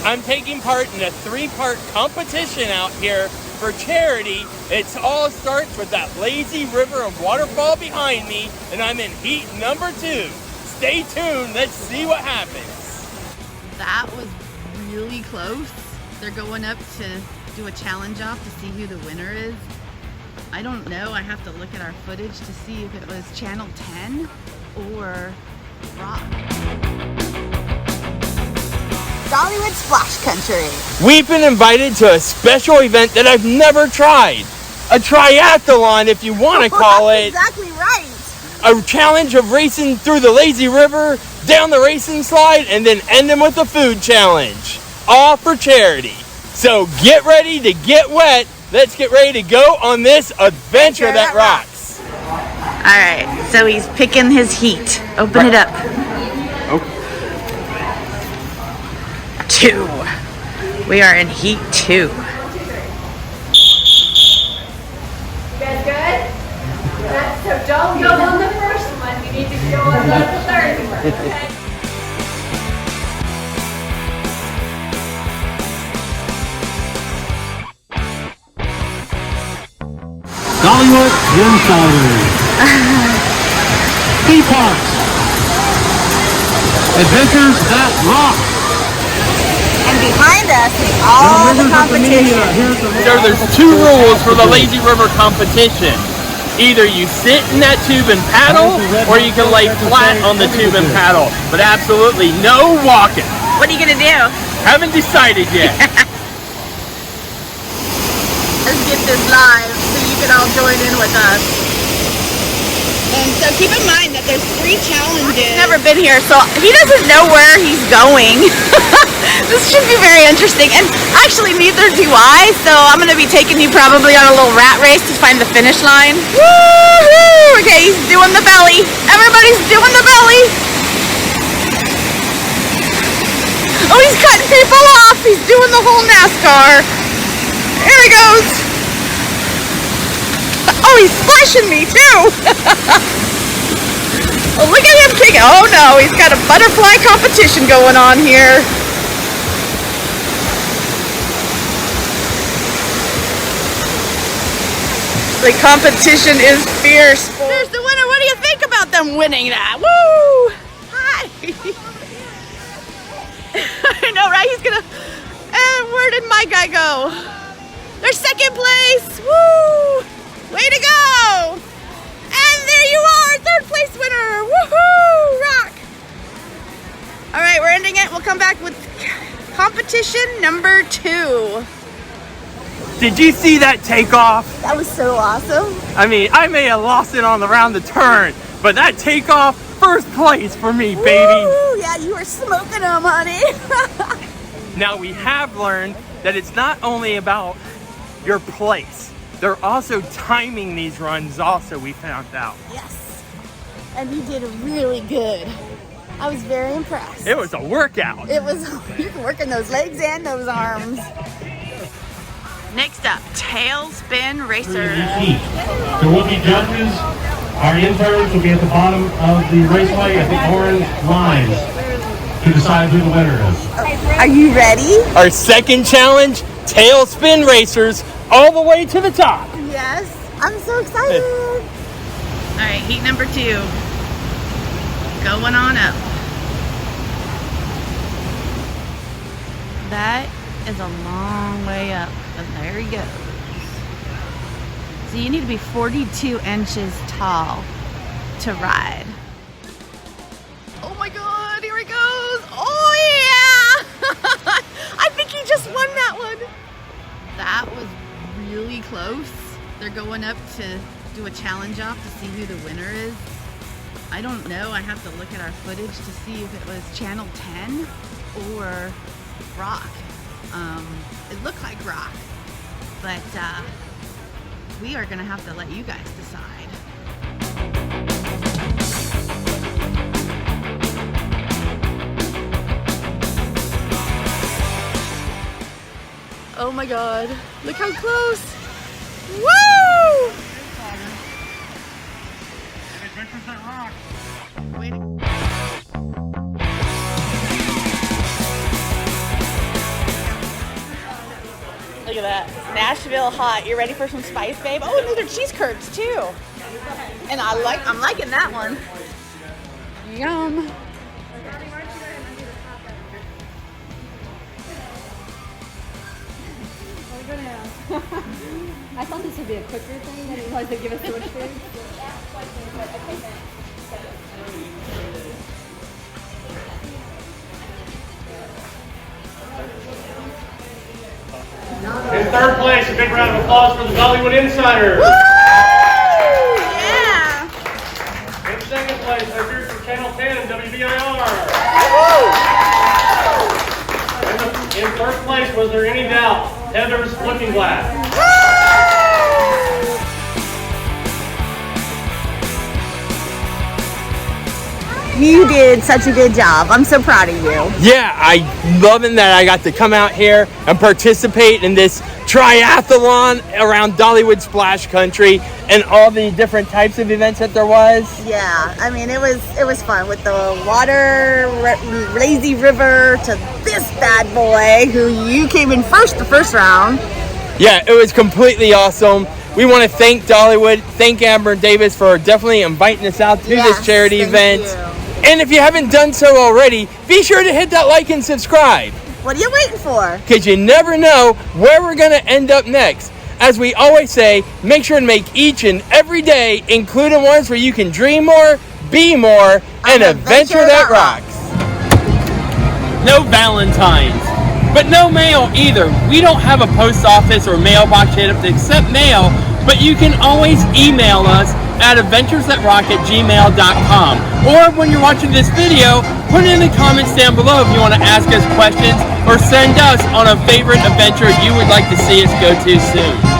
I'm taking part in a 3-part competition out here for charity. It all starts with that lazy river and waterfall behind me, and I'm in heat number 2. Stay tuned, let's see what happens. That was really close. They're going up to do a challenge off to see who the winner is. I don't know, I have to look at our footage to see if it was Channel 10 or Rock. Dollywood Splash Country. We've been invited to a special event that I've never tried. A Tri-Athalon, if you want to call it. Exactly right. A challenge of racing through the lazy river, down the racing slide, and then ending with a food challenge. All for charity. So get ready to get wet. Let's get ready to go on this adventure that rocks. All right, so he's picking his heat. Open it up. Okay. 2. We are in heat 2. You guys good? So don't go on the first one. You need to go on the third one. Okay? Dollywood Insiders. Theme parks. Adventures that rock. And behind us is all the competition. So there's 2 rules for the lazy river competition. Either you sit in that tube and paddle, or you can lay flat on the tube and paddle. But absolutely no walking. What are you gonna do? Haven't decided yet. Let's get this live so you can all join in with us. So keep in mind that there's 3 challenges. He's never been here, so he doesn't know where he's going. This should be very interesting, and actually neither do I, so I'm going to be taking you probably on a little rat race to find the finish line. Woo-hoo! Okay, he's doing the belly. Everybody's doing the belly. Oh, he's cutting people off. He's doing the whole NASCAR. Here he goes. Oh, he's splashing me too. Oh, look at him kicking. Oh no, he's got a butterfly competition going on here. The competition is fierce. There's the winner. What do you think about them winning that? Woo! Hi. I know, right? He's gonna. Where did my guy go? They're second place. Woo! Way to go! And there you are, 3rd place winner. Woohoo! Rock. All right, we're ending it. We'll come back with competition number 2. Did you see that takeoff? That was so awesome. I mean, I may have lost it on around the turn, but that takeoff, 1st place for me, baby. Woo! Yeah, you were smoking them, honey. Now we have learned that it's not only about your place. They're also timing these runs also, we found out. Yes. And you did really good. I was very impressed. It was a workout. It was, you're working those legs and those arms. Next up, tailspin racer. There will be judges. Our interns will be at the bottom of the raceway at the orange lines to decide who the winner is. Are you ready? Our 2nd challenge, tailspin racers, all the way to the top. Yes. I'm so excited. All right, heat number 2. Going on up. That is a long way up, but there he goes. So you need to be 42 inches tall to ride. Oh my God, here he goes. Oh yeah! I think he just won that one. That was really close. They're going up to do a challenge off to see who the winner is. I don't know, I have to look at our footage to see if it was Channel 10 or Rock. It looked like Rock, but we are gonna have to let you guys decide. Oh my God, look how close. Woo! Adventures that rock. Look at that. Nashville Hot. You ready for some spice, babe? Oh, and these are cheese curds too. And I'm liking that one. Yum. I thought this would be a quicker thing. I didn't realize they'd give us so much food. In third place, a big round of applause for the Dollywood Insiders. Yeah. In second place, our group from Channel 10 and WBIR. In third place, was there any doubt? Heather's Looking Glass. You did such a good job. I'm so proud of you. Yeah, I loving that I got to come out here and participate in this Tri-Athalon around Dollywood Splash Country and all the different types of events that there was. Yeah, I mean it was fun with the water, lazy river to this bad boy who you came in first the first round. Yeah, it was completely awesome. We want to thank Dollywood, thank Amber and Davis for definitely inviting us out to this charity event. You. And if you haven't done so already, be sure to hit that like and subscribe. What are you waiting for? Because you never know where we're going to end up next. As we always say, make sure to make each and every day, including ones where you can dream more, be more, and adventure that rocks. No Valentines, but no mail either. We don't have a post office or mailbox hit up to accept mail, but you can always email us at adventuresthatrock@gmail.com. Or when you're watching this video, put it in the comments down below if you want to ask us questions or send us on a favorite adventure you would like to see us go to soon.